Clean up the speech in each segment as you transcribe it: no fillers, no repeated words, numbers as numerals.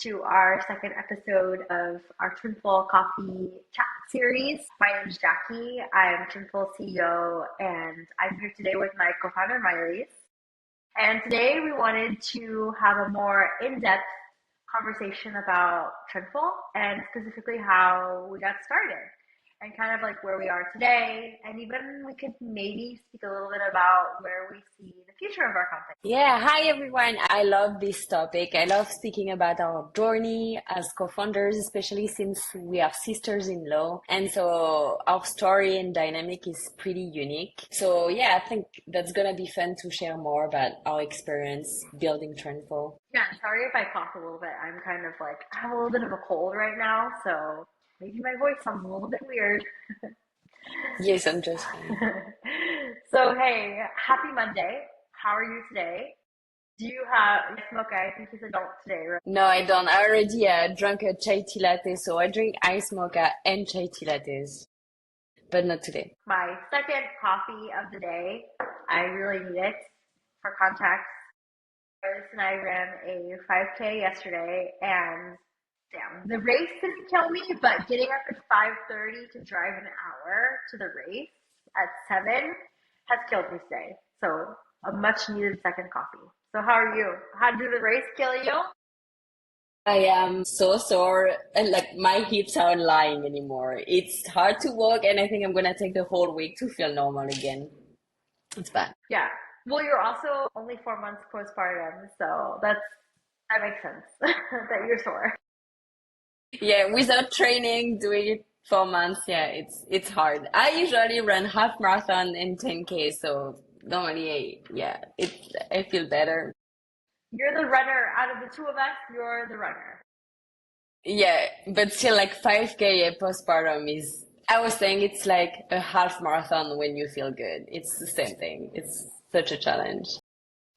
to our second episode of our Trendful Coffee Chat series. My name is Jackie. I'm Trendful CEO, and I'm here today with my co-founder, Miley. And today we wanted to have a more in-depth conversation about Trendful and specifically how we got started and kind of like where we are today. And even we could maybe speak a little bit about where we see the future of our company. Yeah, hi everyone. I love this topic. I love speaking about our journey as co-founders, especially since we are sisters-in-law. And so our story and dynamic is pretty unique. So yeah, I think that's gonna be fun to share more about our experience building Trendful. Yeah, sorry if I cough a little bit. I'm kind of like, I have a little bit of a cold right now, so maybe my voice sounds a little bit weird. Yes, I'm just fine. So, hey, happy Monday. How are you today? Do you have mocha? I think you said don't today, right? No, I don't. I already drank a chai tea latte, so I drink ice mocha and chai tea lattes, but not today. My second coffee of the day. I really need it. For context, Iris and I ran a 5K yesterday, and damn, the race didn't kill me, but getting up at 5:30 to drive an hour to the race at 7 has killed me today. So a much needed second coffee. So how are you? How did the race kill you? I am so sore and like my hips aren't lying anymore. It's hard to walk and I think I'm gonna take the whole week to feel normal again. It's bad. Yeah. Well, you're also only 4 months postpartum, so that makes sense that you're sore. Yeah, without training, doing it 4 months, yeah, it's hard. I usually run half marathon and 10K, so normally I feel better. You're the runner out of the two of us. You're the runner. Yeah, but still like 5K postpartum is I was saying it's like a half marathon when you feel good. It's the same thing. It's such a challenge.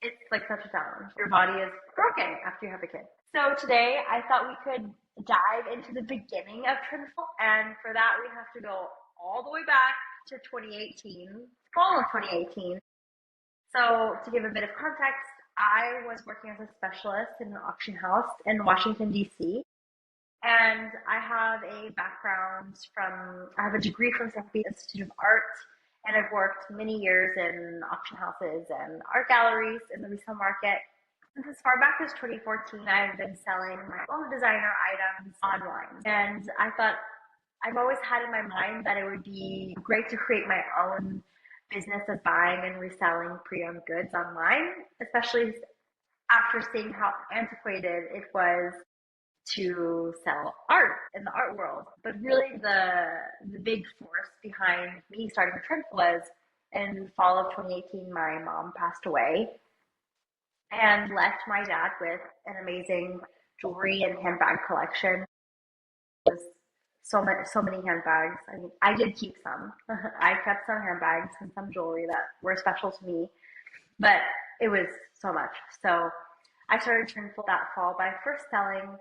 It's like such a challenge. Your body is broken after you have a kid. So today I thought we could dive into the beginning of Trendful, and for that we have to go all the way back to 2018, fall of 2018. So to give a bit of context, I was working as a specialist in an auction house in Washington, D.C. And I have a degree from St. Pete Institute of Art, and I've worked many years in auction houses and art galleries in the resale market. Since as far back as 2014, I've been selling my own designer items online. And I thought I've always had in my mind that it would be great to create my own business of buying and reselling pre-owned goods online, especially after seeing how antiquated it was to sell art in the art world. But really the big force behind me starting the trend was in fall of 2018, my mom passed away and left my dad with an amazing jewelry and handbag collection. It was so many handbags. I mean, I did keep some. I kept some handbags and some jewelry that were special to me, but it was so much. So I started Trendful that fall by first selling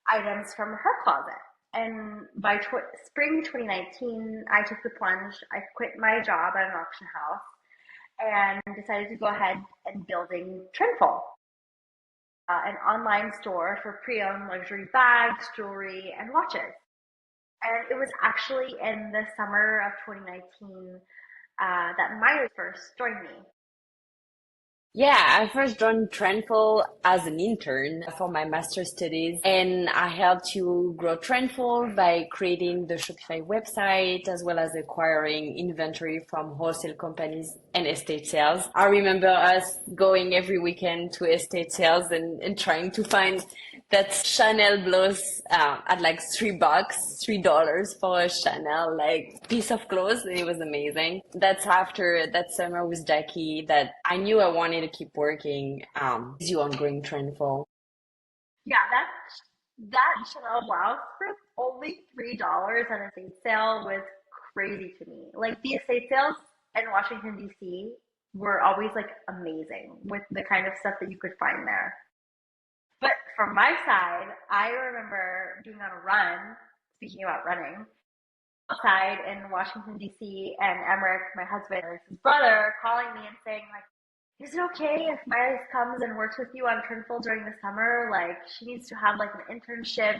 items from her closet. And by spring 2019, I took the plunge. I quit my job at an auction house and decided to go ahead and building Trendful, an online store for pre-owned luxury bags, jewelry, and watches. And it was actually in the summer of 2019 that Myers first joined me. Yeah, I first joined Trendful as an intern for my master's studies, and I helped you grow Trendful by creating the Shopify website as well as acquiring inventory from wholesale companies and estate sales. I remember us going every weekend to estate sales and trying to find that Chanel blouse at like $3 for a Chanel like piece of clothes. And it was amazing. That's after that summer with Jackie that I knew I wanted to keep working with you on Growing Trendful. Yeah, that Chanel blouse for only $3 on a estate sale was crazy to me. Like the estate sales in Washington D.C. were always like amazing with the kind of stuff that you could find there. But from my side, I remember being on a run, speaking about running, outside in Washington, D.C., and Emmerich, my husband, his brother, calling me and saying, like, is it okay if Miley comes and works with you on Trendful during the summer? Like, she needs to have like an internship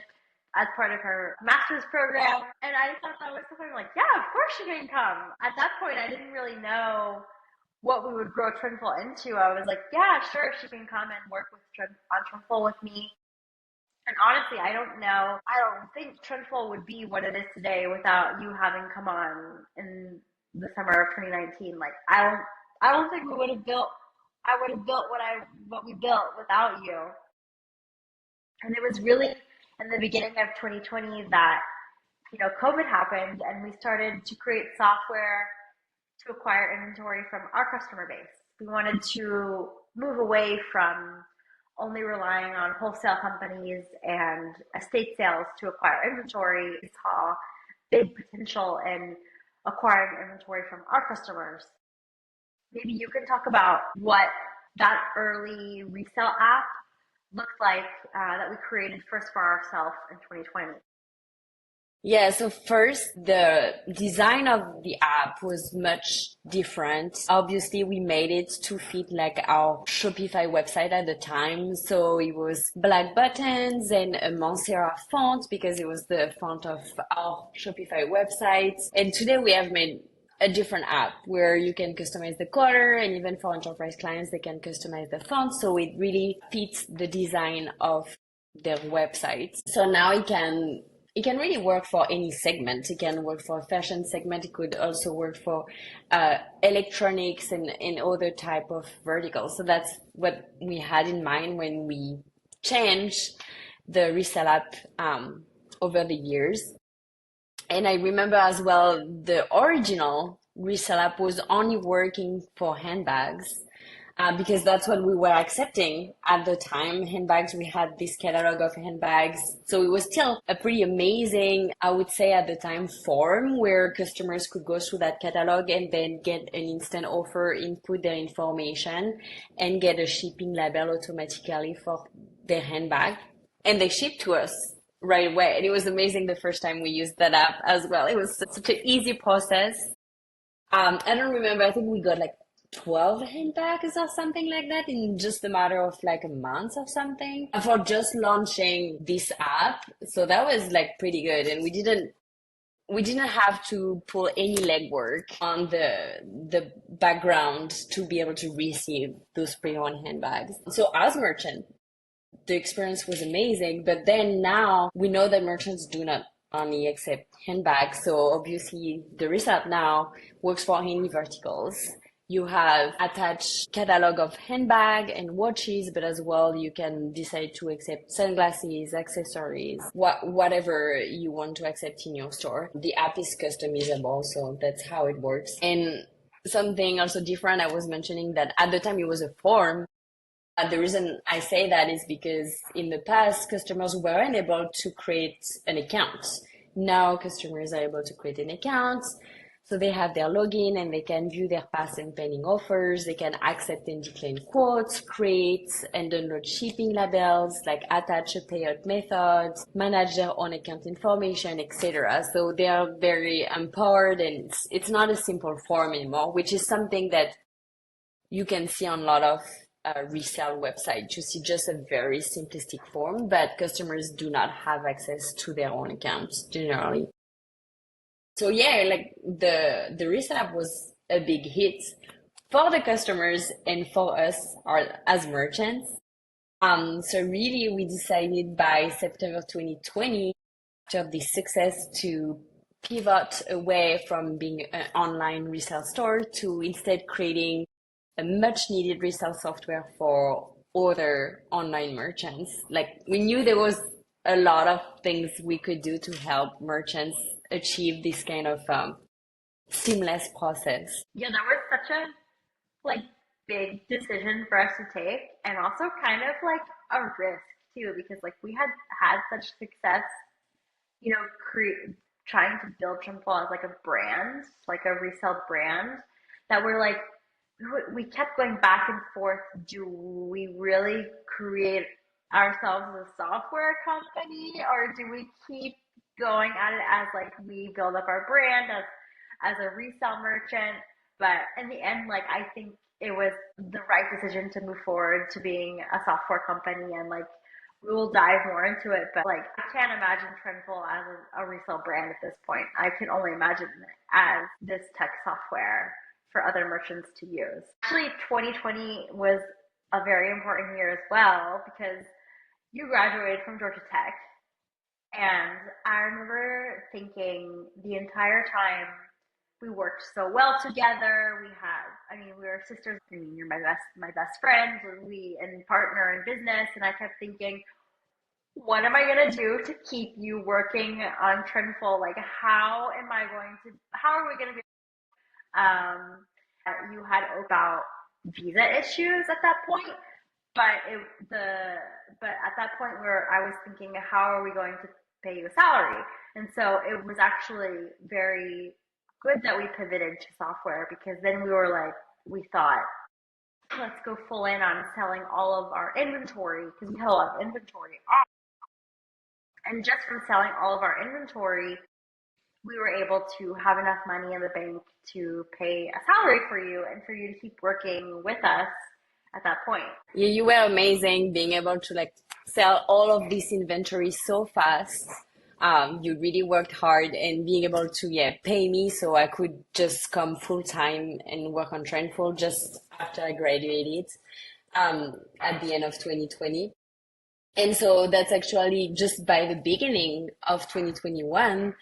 as part of her master's program. And I thought that was so funny. Like, yeah, of course she can come. At that point, I didn't really know what we would grow Trendful into. I was like, yeah, sure, she can come and work with on Trendful with me. And honestly, I don't know. I don't think Trendful would be what it is today without you having come on in the summer of 2019. Like, I don't think we would have built. I would have built what we built without you. And it was really in the beginning of 2020 that COVID happened, and we started to create software to acquire inventory from our customer base. We wanted to move away from only relying on wholesale companies and estate sales to acquire inventory. We saw big potential in acquiring inventory from our customers. Maybe you can talk about what that early resale app looked like that we created first for ourselves in 2020. Yeah, so first, the design of the app was much different. Obviously, we made it to fit like our Shopify website at the time. So it was black buttons and a Montserrat font because it was the font of our Shopify website. And today we have made a different app where you can customize the color, and even for enterprise clients, they can customize the font. So it really fits the design of their website. So now it can really work for any segment. It can work for fashion segment. It could also work for electronics and other type of verticals. So that's what we had in mind when we changed the resale app over the years. And I remember as well, the original resale app was only working for handbags because that's what we were accepting at the time. Handbags, we had this catalog of handbags. So it was still a pretty amazing, I would say at the time, form where customers could go through that catalog and then get an instant offer, input their information, and get a shipping label automatically for their handbag. And they ship to us right away. And it was amazing the first time we used that app as well. It was such an easy process. I don't remember. I think we got like 12 handbags or something like that in just a matter of like a month or something for just launching this app. So that was like pretty good. And we didn't have to pull any legwork on the background to be able to receive those pre-owned handbags. So as merchant, the experience was amazing. But then now we know that merchants do not only accept handbags. So obviously the resale app now works for any verticals. You have attached catalog of handbag and watches, but as well you can decide to accept sunglasses, accessories, whatever you want to accept in your store. The app is customizable, so that's how it works. And something also different, I was mentioning that at the time it was a form. The reason I say that is because in the past, customers weren't able to create an account. Now customers are able to create an account. So they have their login and they can view their past and pending offers. They can accept and decline quotes, create and download shipping labels, like attach a payout method, manage their own account information, etc. So they are very empowered, and it's not a simple form anymore, which is something that you can see on a lot of resale website. You see just a very simplistic form, but customers do not have access to their own accounts generally. So yeah, like the resale app was a big hit for the customers and for us as merchants. So really we decided by September 2020, after this success, to pivot away from being an online resale store to instead creating a much needed resale software for other online merchants. Like we knew there was a lot of things we could do to help merchants achieve this kind of seamless process. Yeah, that was such a like big decision for us to take, and also kind of like a risk too, because like we had such success, trying to build Trumful as like a brand, like a resale brand, that we're like, we kept going back and forth. Do we really create ourselves as a software company, or do we keep going at it as like we build up our brand as a resale merchant? But in the end, like I think it was the right decision to move forward to being a software company. And like, we will dive more into it, but like, I can't imagine Trendful as a resale brand at this point. I can only imagine it as this tech software for other merchants to use. Actually, 2020 was a very important year as well because you graduated from Georgia Tech. And I remember thinking the entire time we worked so well together. I mean, we were sisters. I mean, you're my best friend. We and partner in business. And I kept thinking, what am I gonna do to keep you working on Trendful? Like, how are we gonna be? Um, you had about visa issues at that point, but but at that point where I was thinking, how are we going to pay you a salary? And so it was actually very good that we pivoted to software because then we thought, let's go full in on selling all of our inventory because we had a lot of inventory. And just from selling all of our inventory, we were able to have enough money in the bank to pay a salary for you and for you to keep working with us at that point. Yeah, you were amazing being able to like sell all of this inventory so fast. You really worked hard and being able to pay me so I could just come full time and work on Trendful just after I graduated at the end of 2020. And so that's actually just by the beginning of 2021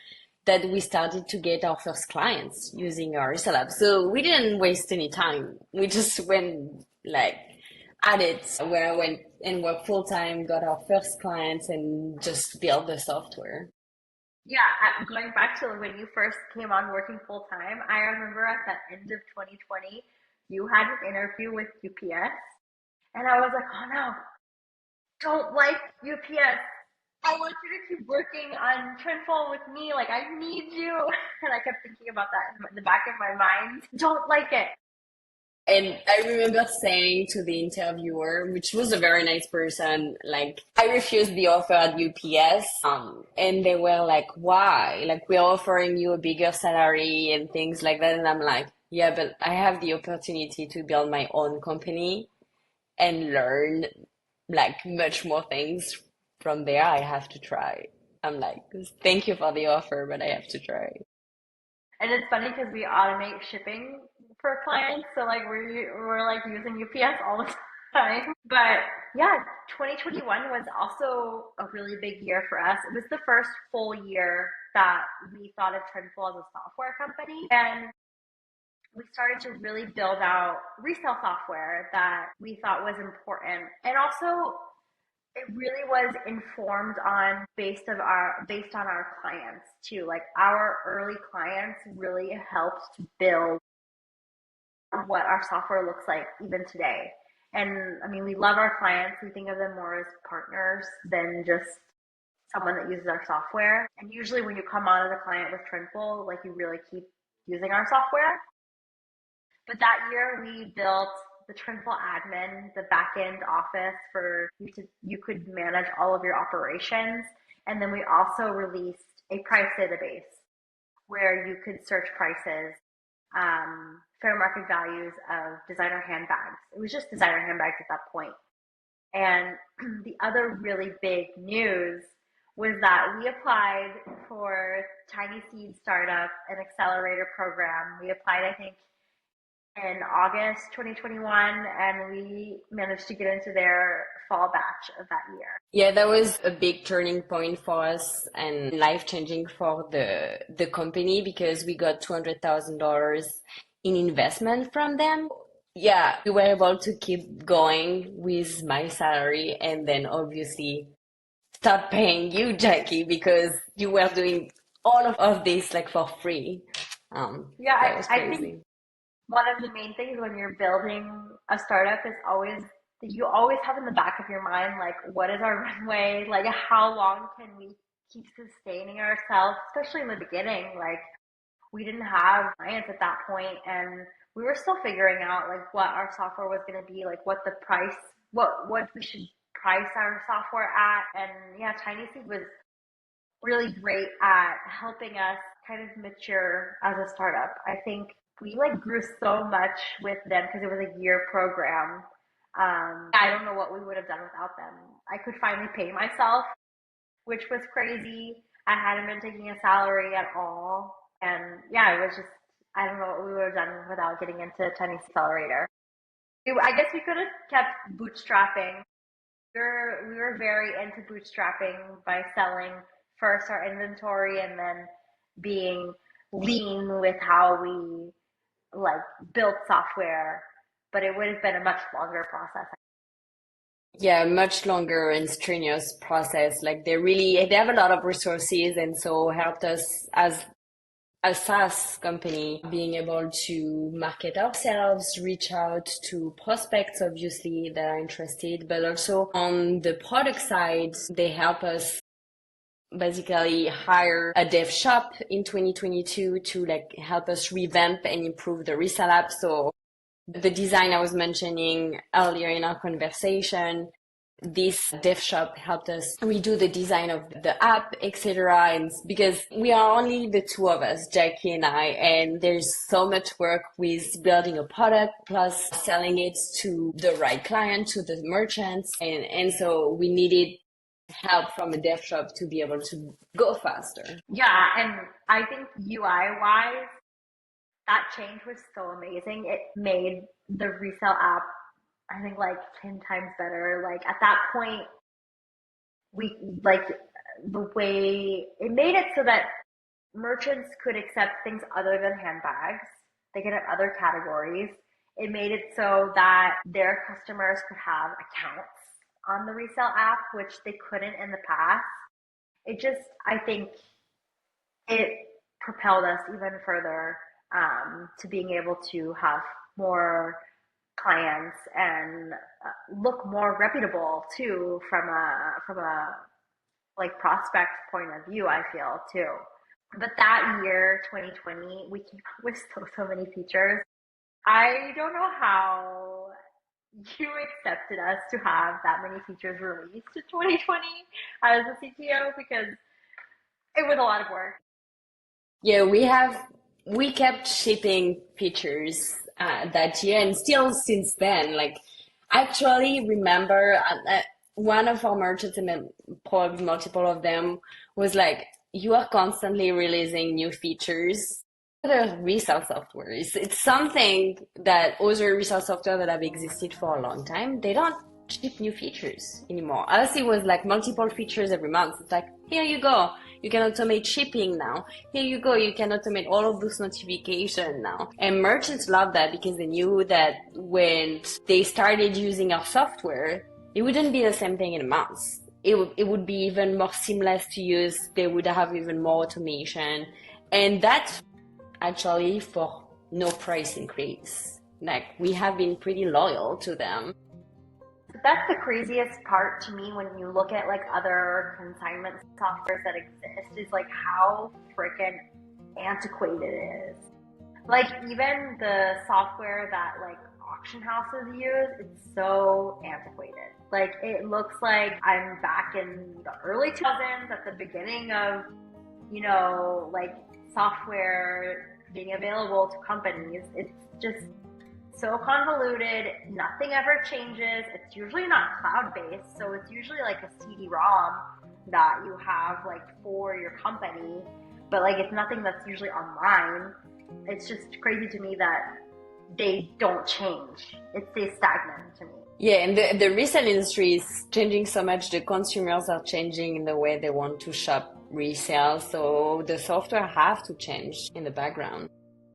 that we started to get our first clients using our Resale app. So we didn't waste any time. We just went like at it where I went and worked full time, got our first clients and just built the software. Yeah, going back to when you first came on working full time, I remember at the end of 2020, you had an interview with UPS, and I was like, oh no, don't like UPS. I want you to keep working on Trendful with me. Like, I need you. And I kept thinking about that in the back of my mind. Don't like it. And I remember saying to the interviewer, which was a very nice person, like, I refused the offer at UPS. And they were like, why? Like, we're offering you a bigger salary and things like that. And I'm like, yeah, but I have the opportunity to build my own company and learn like much more things from there. I have to try. I'm like, thank you for the offer, but I have to try. And it's funny because we automate shipping for clients. So like we're like using UPS all the time. But yeah, 2021 was also a really big year for us. It was the first full year that we thought of Trendful as a software company. And we started to really build out resale software that we thought was important. And also it really was informed on based on our clients too. Like our early clients really helped to build what our software looks like even today. And I mean, we love our clients. We think of them more as partners than just someone that uses our software. And usually when you come on as a client with Trendful, like you really keep using our software. But that year we built the Trendful admin, the back end office for you could manage all of your operations. And then we also released a price database where you could search prices, fair market values of designer handbags. It was just designer handbags at that point. And the other really big news was that we applied for Tiny Seed Startup, an accelerator program. We applied, I think, in August 2021, and we managed to get into their fall batch of that year. Yeah, that was a big turning point for us and life changing for the company because we got $200,000 in investment from them. Yeah, we were able to keep going with my salary and then obviously start paying you, Jackie, because you were doing all of this like for free. Yeah, that was I think crazy. one of the main things when you're building a startup is always you always have in the back of your mind like what is our runway, like how long can we keep sustaining ourselves, especially in the beginning. Like we didn't have clients at that point and we were still figuring out like what our software was going to be, like what the price, what we should price our software at. And yeah, Tiny Seed was really great at helping us kind of mature as a startup. I think we like grew so much with them because it was a year program. I don't know what we would have done without them. I could finally pay myself, which was crazy. I hadn't been taking a salary at all. And yeah, it was just, I don't know what we would have done without getting into Chinese Accelerator. I guess we could have kept bootstrapping. We were very into bootstrapping by selling first our inventory and then being lean with how we like built software, but it would have been a much longer process. Yeah, much longer and strenuous process. Like they have a lot of resources and so helped us as a SaaS company being able to market ourselves, reach out to prospects, obviously, that are interested, but also on the product side, they help us basically hire a dev shop in 2022 to like help us revamp and improve the resale app. So the design I was mentioning earlier in our conversation, this dev shop helped us redo the design of the app, etc. And because we are only the two of us, Jackie and I, and there's so much work with building a product plus selling it to the right client, to the merchants. And so we needed help from a dev shop to be able to go faster. Yeah, and I think UI wise, that change was so amazing. It made the resale app, I think, like 10 times better. Like at that point, we like the way it made it so that merchants could accept things other than handbags. They could have other categories. It made it so that their customers could have accounts on the resale app, which they couldn't in the past. It just, I think it propelled us even further to being able to have more clients and look more reputable too from a like prospect point of view. I feel too. But that year, 2020, we came up with so many features. I don't know how you accepted us to have that many features released in 2020 as a CTO because it was a lot of work. Yeah, we kept shipping features that year and still since then. Like, I actually remember one of our merchants, and then probably multiple of them, was like, "You are constantly releasing new features." The resale software it's something that other resale software that have existed for a long time, they don't ship new features anymore. Us, it was like multiple features every month. It's like, here you go. You can automate shipping now. Here you go. You can automate all of those notifications now. And merchants love that because they knew that when they started using our software, it wouldn't be the same thing in a month. It would be even more seamless to use. They would have even more automation. And that's actually for no price increase. Like, we have been pretty loyal to them. That's the craziest part to me when you look at like other consignment softwares that exist is like how freaking antiquated it is. Like even the software that like auction houses use, it's so antiquated. Like it looks like I'm back in the early 2000s at the beginning of, like software being available to companies. It's just so convoluted. Nothing ever changes. It's usually not cloud based, so it's usually like a CD-ROM that you have like for your company, but like it's nothing that's usually online. It's just crazy to me that they don't change. It stays stagnant to me. Yeah, and the resale industry is changing so much. The consumers are changing in the way they want to shop resale, so the software have to change in the background.